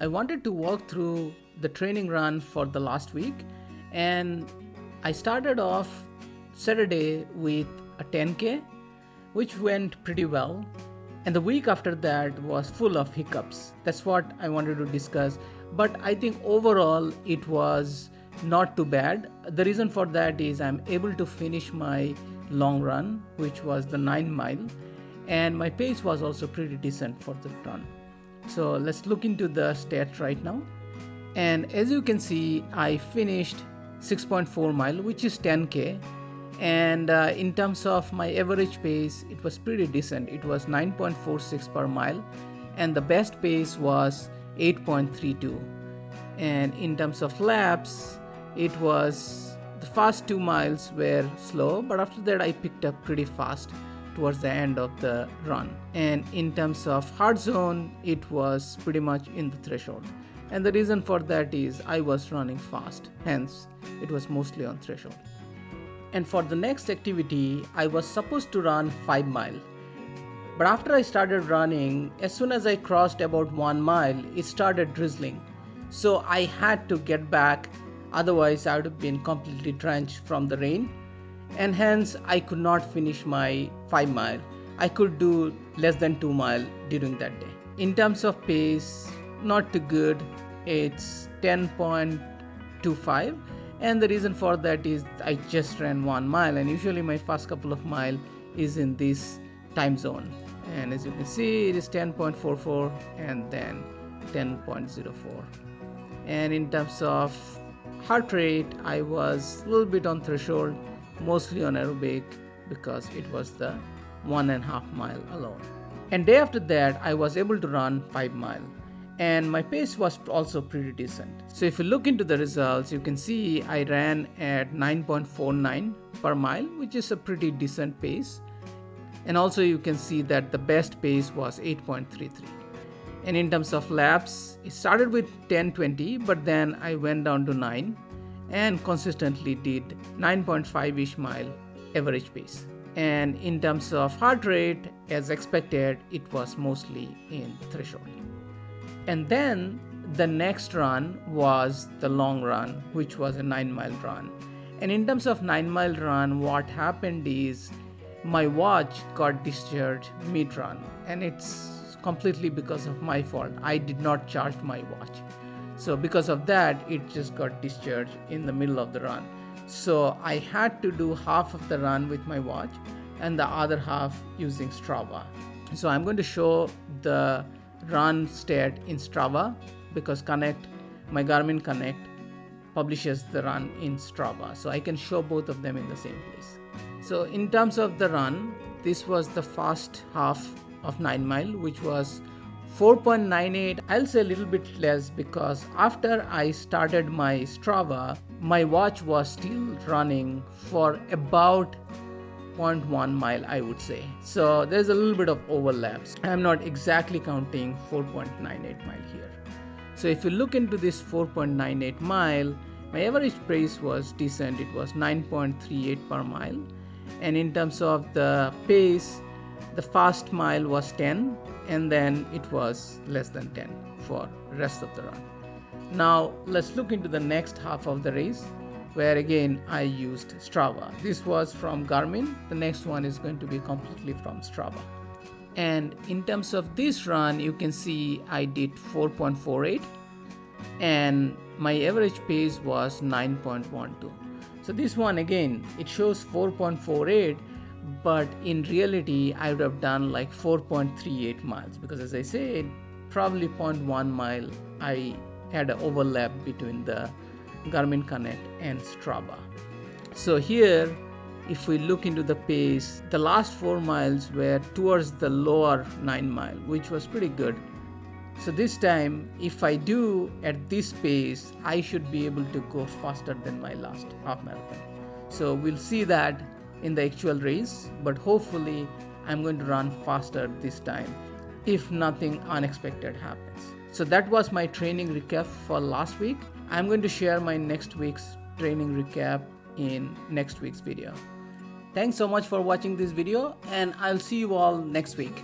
I wanted to walk through the training run for the last week, and I started off Saturday with a 10K, which went pretty well. And the week after that was full of hiccups. That's what I wanted to discuss. But I think overall it was not too bad. The reason for that is I'm able to finish my long run, which was the 9 mile. And my pace was also pretty decent for the run. So let's look into the stats right now. And as you can see, I finished 6.4 mile, which is 10K. And in terms of my average pace, it was pretty decent. It was 9.46 per mile, and the best pace was 8.32. And in terms of laps, it was the first 2 miles were slow, but after that I picked up pretty fast towards the end of the run. And in terms of hard zone, it was pretty much in the threshold. And the reason for that is I was running fast, hence it was mostly on threshold. And for the next activity, I was supposed to run 5 mile. But after I started running, as soon as I crossed about 1 mile, it started drizzling. So I had to get back, otherwise I would have been completely drenched from the rain. And hence I could not finish my 5 mile. I could do less than 2 mile during that day. In terms of pace, not too good. It's 10.25. And the reason for that is I just ran 1 mile, and usually my first couple of miles is in this time zone. And as you can see, it is 10.44 and then 10.04. And in terms of heart rate, I was a little bit on threshold, mostly on aerobic because it was the 1.5 mile alone. And day after that, I was able to run 5 mile. And my pace was also pretty decent. So if you look into the results, you can see I ran at 9.49 per mile, which is a pretty decent pace. And also you can see that the best pace was 8.33. And in terms of laps, it started with 10:20, but then I went down to 9 and consistently did 9.5-ish mile average pace. And in terms of heart rate, as expected, it was mostly in threshold. And then the next run was the long run, which was a 9 mile run. And in terms of 9 mile run, what happened is my watch got discharged mid run, and it's completely because of my fault. I did not charge my watch. So because of that, it just got discharged in the middle of the run. So I had to do half of the run with my watch and the other half using Strava. So I'm going to show the run stat in Strava because my Garmin Connect publishes the run in Strava, so I can show both of them in the same place. So in terms of the run, this was the first half of 9 mile, which was 4.98. I'll say a little bit less because after I started my Strava, my watch was still running for about 0.1 mile, I would say. So there's a little bit of overlaps. I'm not exactly counting 4.98 mile here. So if you look into this 4.98 mile, my average pace was decent. It was 9.38 per mile. And in terms of the pace, the first mile was 10, and then it was less than 10 for rest of the run. Now let's look into the next half of the race, where again I used Strava. This was from Garmin. The next one is going to be completely from Strava. And in terms of this run, you can see I did 4.48 and my average pace was 9.12. So this one again, it shows 4.48, but in reality I would have done like 4.38 miles because, as I said, probably 0.1 mile I had an overlap between the Garmin Connect and Strava. So here, if we look into the pace, the last 4 miles were towards the lower 9 mile, which was pretty good. So this time, if I do at this pace, I should be able to go faster than my last half marathon. So we'll see that in the actual race, but hopefully I'm going to run faster this time if nothing unexpected happens. So that was my training recap for last week. I'm going to share my next week's training recap in next week's video. Thanks so much for watching this video, and I'll see you all next week.